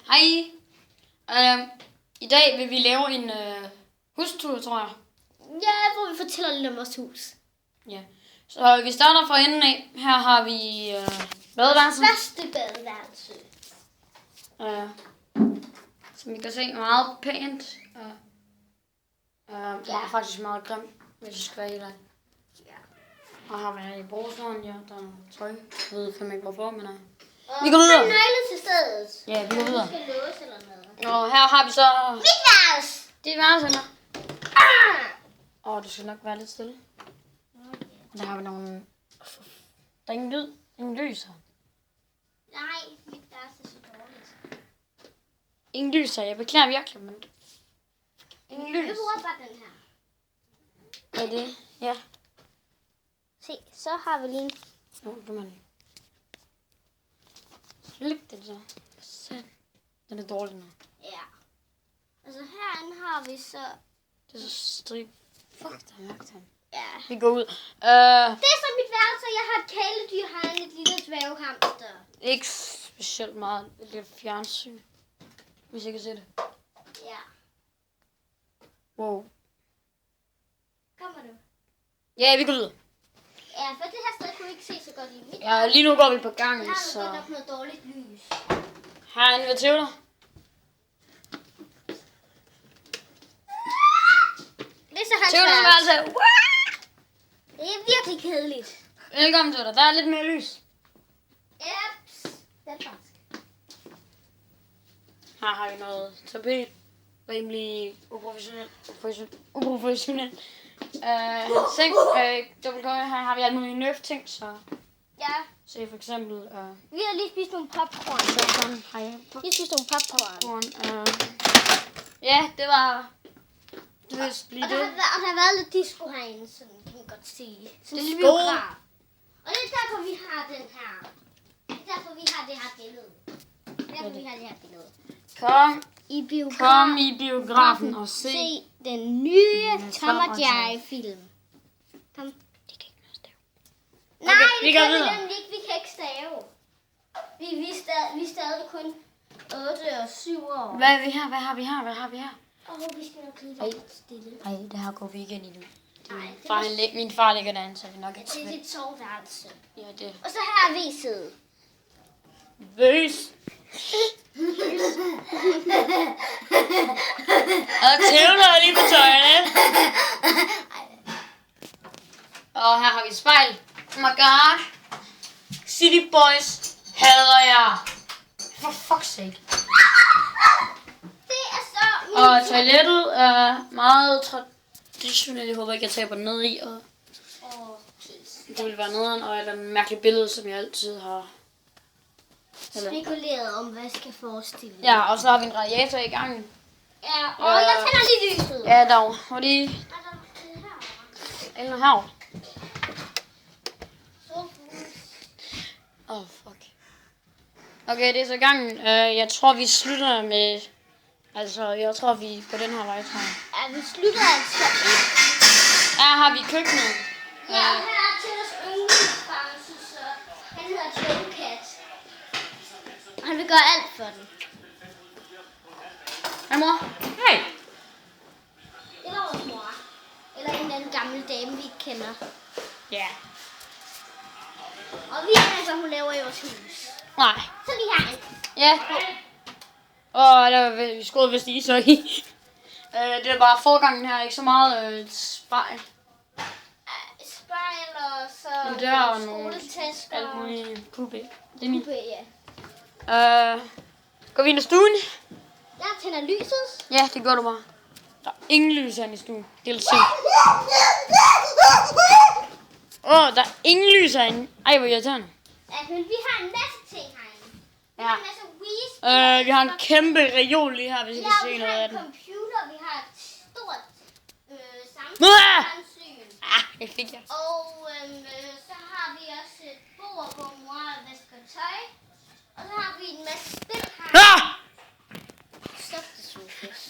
Hej. I dag vil vi lave en hustur, tror jeg. Ja, hvor vi fortæller lidt om vores hus. Ja. Så vi starter fra enden af. Her har vi badeværelset. Første badeværelse. Som vi kan se meget pænt. Det er faktisk meget grimt, hvis det skal være helt ærligt. Ja. Og har været i brugeren, ja, der er tøj. Jeg ved fandme ikke hvorfor, men vi går videre. Nøgle til stedet. Ja, vi går videre. Vi skal låse eller noget. Og her har vi så Mit værelse. dit værelse her. Du skal nok være lidt stille. Der har vi nogle... Der er ingen lyd. Ingen lys her. Nej, mit værelse er så dårligt. Ingen lys her. Jeg beklager virkelig, men... Ingen lys. Vi bruger bare den her. Er det? Ja. Se, så har vi lige en. Jo, det må lige. Slik det så. Den er dårlig nu. Ja. Altså herinde har vi så... Det er så strip. Fuck, der er mørkt her. Ja. Vi går ud. Det er så mit værelse. Jeg har et kæledyr herinde, et lille dværghamster. Ikke specielt meget. Et lille fjernsyn. Hvis jeg kan se det. Ja. Wow. Kommer du? Ja, vi går ud. Ja, for det her sted kunne vi ikke se så godt i mit. Ja, lige nu går vi på Her gangen, har vi så... godt nok noget dårligt lys. Her er en invertiver. Det er så hans Tøvler værelse. værelse. Det er virkelig kedeligt. Velkommen til dig. Der er lidt mere lys. Eps. Det er fransk. Her har vi noget tapet. Rimelig uprofessionelt. Seng. Her har vi alle mulige nøf-ting, så... Ja, Se for eksempel... vi har lige spist nogle popcorn. Sådan, hej. Vi har spist nogle popcorn. Ja, det var... Det vil blive Og det. der har været lidt disco herinde, sådan kan man godt sige. Sådan Det er en skål. biograf. Og det er derfor, vi har den her. Det er derfor, vi har det her billede. Det er derfor, vi har det her billede. Kom Kom i biografen og se. Se den nye Tom og Jerry film. Kom. Det kan ikke noget stave. Nej, vi det går kan vi videre. nemlig ikke. Vi kan ikke stave. Vi er stadig kun 8 og 7 år. Hvad er vi her? Hvad har vi her? Hvad har vi her? Vi skal nok lige være lidt stille. Nej, det her går vi ikke ind i nu. Nej, det Min far ligger derinde, så det er nok ikke det er svært. dit soveværelse. Ja, det. Og så her er viset. Vøs! Og tævler lige på tøjene. Og her har vi spejl. Oh my god. City Boys hader jeg. For fuck's sake. Det er så Og toilettet er meget traditionelt. Jeg håber ikke, jeg taber ned i. Og det vil være nederen. Og et eller andet mærkeligt billede, som jeg altid har. spekuleret om, hvad jeg skal forestille. Ja, og så har vi en radiator i gangen. Ja, og jeg tænder lige lyset. Ja, derovre. Og de eller her. Fuck. Okay, det er så i gang. Jeg tror, vi slutter med... Altså, jeg tror, vi på den her vej, tror jeg. Ja, vi slutter altså ikke. Her har vi køkkenet. Ja, og her er Tillers yndlingsbamse, så han hedder Tomcat. Og han vil gøre alt for den. Hej, mor. Hej. Det var vores mor. Eller en eller anden gammel dame, vi ikke kender. Ja. Og vi er altså, hun laver i vores hus. Nej. Så lige herinde. Ja. Der var vi skåret vist i, så i. Det er bare forgangen her, ikke så meget spejl. Spejl og så Men der er nogle skoletasker. alt muligt puppe. Det er min. Ja. Går vi ind i stuen? Jeg tænder lyset. Ja, det gør du bare. Der er ingen lys herinde i stuen. Det er lidt sygt. Der er ingen lys herinde. Ej, hvor irriterende. Ja, men vi har en masse ting herinde. Vi Ja. har en masse Wii-spil. Vi har en kæmpe reol lige her, hvis I kan Ja, se vi noget har af en den. computer, vi har et stort Mwah! samfundsfjernsyn. Det fik jeg. Og så har vi også et bord, hvor mor vasker tøj. Og så har vi en masse spil her. Stop det, Sofus.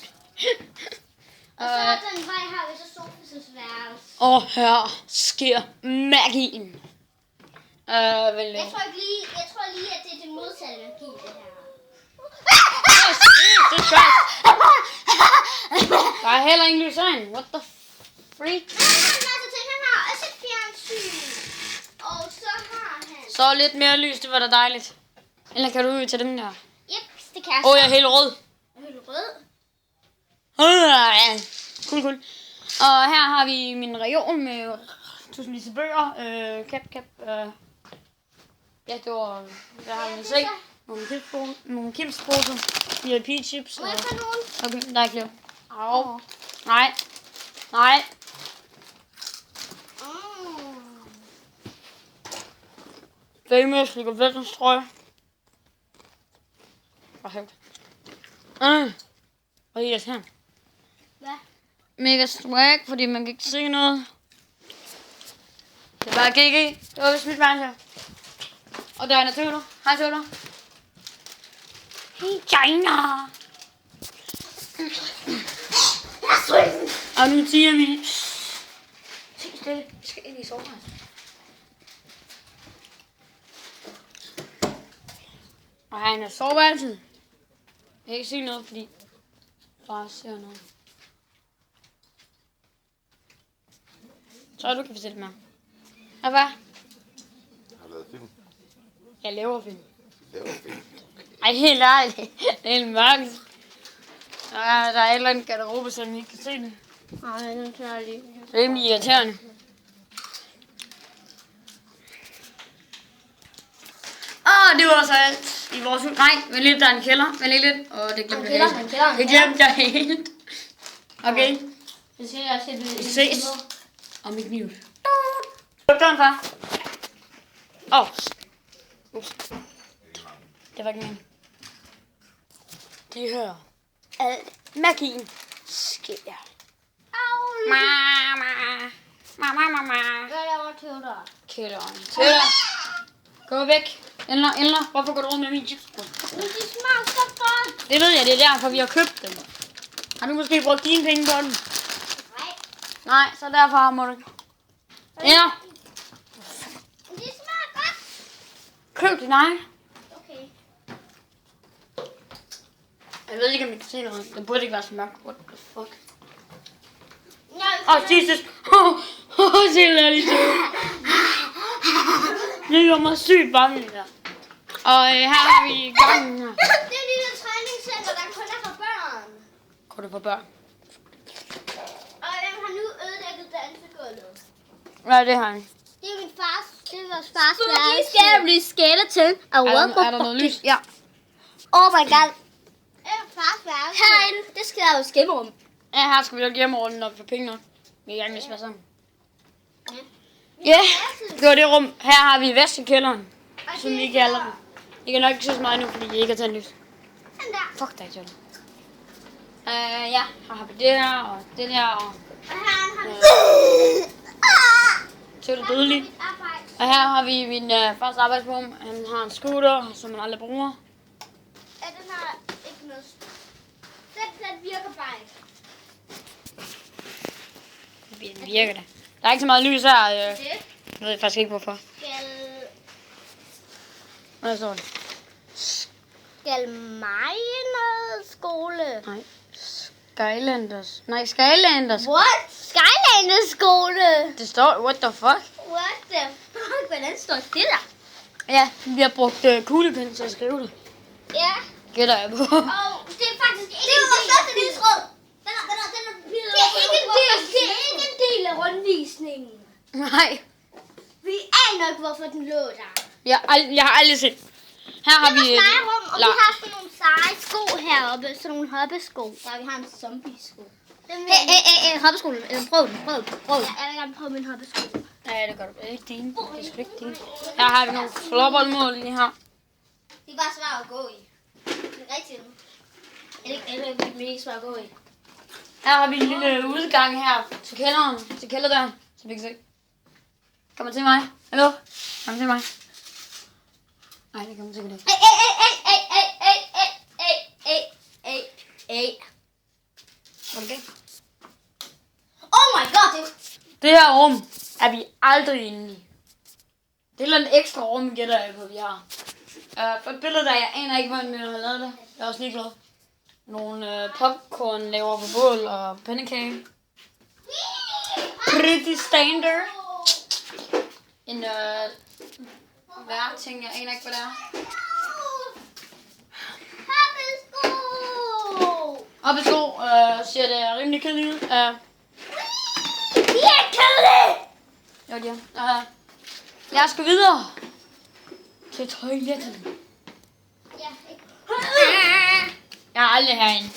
Og så er den vej her, vi så Sofus' værelse. Her sker magien. Jeg tror lige, at det er det modsatte magi, det her. heller ingen lys herinde. What the freak? Han har også et fjernsyn. Og så har han... Så lidt mere lys, det var da dejligt. Eller kan du ud til dem der? Jeps, det kan jeg. Jeg er helt rød. Helt rød. Cool. Og her har vi min reol med tusindvis af bøger. Cap. Ja, det var... Der har vi se. Nogle kipsposer. VIP-chips. Må jeg få nogen? Okay, der er ikke flere. Au. Nej. Famous League of Legends trøje. Og hævd. Og det er her. Hvad? Mega swag, fordi man kan ikke se noget. Det er bare GG. Det var vist mit vand her. Og der er en Tøller. Hej Tøller. Hej China. Og nu siger vi... Se stille. Vi skal ind i soveværelset. Og han er soveværelset. Jeg kan ikke se noget, fordi far ser noget. Så du kan fortælle mig. Og hvad? Jeg har lavet film. Jeg laver film. Laver film. Ej, helt ærligt. Det er helt mørkt. Der er et eller andet garderobe, så I ikke kan se det. Nej, nu tager jeg lige. Det er rimelig irriterende. Det var så alt i vores hus. Nej, vent lidt, der er en kælder. Vent lidt. Det glemte jeg helt. Det glemte jeg helt. Okay. Det ser jeg selv. Vi ses. Og mit liv. Luk døren, far. Ups. Det var ikke meningen. De hører. Magien sker. Mama. Hvad laver Tøller? Kælderen. Tøller. Gå væk. Endler. Hvorfor går du rundt med min chips? Men de smager så godt. Det ved jeg, det er derfor, vi har købt dem. Har du måske brugt dine penge på den? Nej, så derfor må du ikke. Ja. De smager godt. Køb din egen. Okay. Jeg ved ikke, om I kan se noget. Det burde ikke være så mørkt. What the fuck? Nej, Jesus. Se, lad lige til. Det gjorde mig sygt bange, det der. Og her har vi gangen her. Det er et lille træningscenter, der kun er for børn. Går det for børn? Og den har nu ødelægget dansegulvet. Hvad er det her? Det er min fars. Det er vores fars værelse. Skal jeg blive skeleton? Er der noget lys? Ja. Oh my god. Det er fars værelse. Herinde, det skal jeg jo skimmerum. Ja, her skal vi jo hjemme rundt, når vi får penge nok. Vi er gerne vil være sammen. Ja. Ja, det var det rum. Her har vi vaskekælderen, som vi kalder den. I kan nok ikke se så meget nu, fordi I ikke har tændt lys. Den der. Fuck dig, Tjølle. Ja, her har vi det her, og det der, og... Og her har vi... Tjølle dødelig. mit arbejde. Og her har vi min første arbejdsrum. Han har en scooter, som man aldrig bruger. Ja, den har ikke noget... Den virker bare ikke. Det virker det. Der er ikke så meget lys her. Jeg Det ved faktisk ikke, hvorfor. Hvad står det? Skal mig noget skole? Nej. Skylanders. Nej, Skylanders. What? Skylanders skole? Det står, what the fuck? What the fuck? Hvordan står det der? Ja, vi har brugt kuglepen til at skrive det. Ja. Gætter jeg på. Og det er faktisk ikke en del af lysråd. Det er ikke en del af rundvisningen. Nej. Vi aner ikke, hvorfor den lå der. Jeg har aldrig set. Her har vi... legerum, og vi har sådan nogle seje sko heroppe. Sådan nogle hoppesko. Der vi har en zombie-sko. Hoppesko. Prøv den. Ja, jeg vil gerne prøve min hoppesko. Ja, det gør du. Det er ikke dine. Det er sgu ikke dine. Her har vi nogle flopboldmål lige her. Det er bare svært at gå i. Det er rigtigt. Eller det er mega svært at gå i. Her har vi en lille udgang her til kælderen. Til kælderdøren, så vi kan se. Kom til mig. Hallo? Kom til mig. Nej, det kommer sikkert ikke. Var det galt? Oh my god, Det her rum er vi aldrig inde i. Det er et eller andet ekstra rum, gætter jeg på, vi har. For et billede der, jeg aner ikke, hvordan vi har lavet det. Jeg er også ligeglad. nogle popcorn laver på bål og pandekage. Pretty standard. En værre ting, jeg aner ikke, hvad det er. Op i sko, ser det rimelig kedeligt ud. De er kedelige! Jo, de er. Lad os gå videre til toilettet. Jeg er aldrig herinde.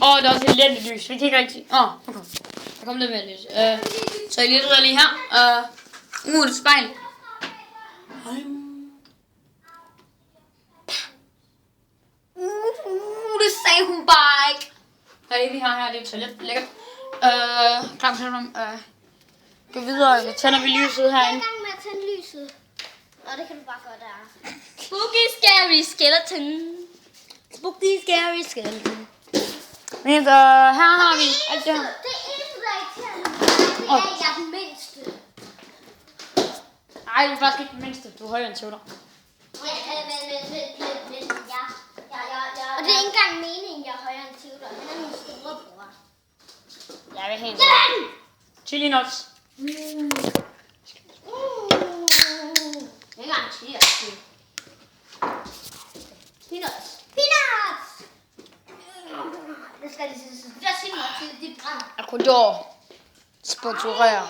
Der er også et let lys. Vi kan ikke rigtig... okay. Der kommer lidt mere lys. Toilettet er lige her. Et spejl. Det sagde hun bare ikke. Hey, vi har her det toilet. Lækkert. Klar til gå videre. Tænder vi lyset herinde. Jeg er i gang med at tænde lyset. Det kan du bare gøre der. Spooky scary skeleton. Spooky scary skeleton. Men her har vi alt det her. Det eneste, der er irriterende, det er, at jeg er den mindste. Nej, du er faktisk ikke den mindste. Du er højere end Theodor. Men og det er ikke engang meningen, jeg er højere end Theodor. Han er min storebror. Jeg vil have en Sådan! chili nuts. Det er ikke engang chili. Peanuts. Peanuts! Det skal lige sige. Det er chili nuts, det brænder. Akkodor. Sponsorerer.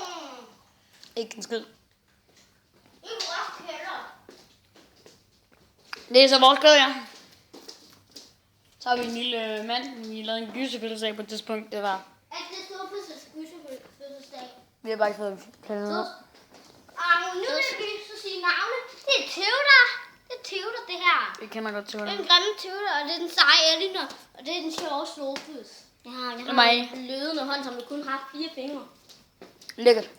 Ikke en skid. Det er så vores glæde, ja. Så har vi en lille mand. Vi lavede en gyserfødselsdag på et tidspunkt. Det var... Er det store fødselsdag? Vi har bare ikke fået planen ud. Nu vil vi så sige navne. Det er Theodor. Det er Theodor, det her. Vi kender godt Theodor. Det er den grimme Theodor, og det er den seje Elinor. Og det er den sjove Snowfus. Jeg har mig. en lødende hånd, som kun har 4 fingre. Lækkert.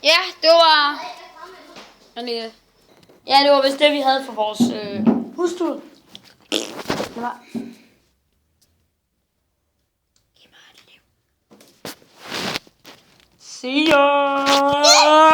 Ja, det var... Ja, det var vist det, vi havde for vores hustur. Det var... Giv mig et liv. See ya!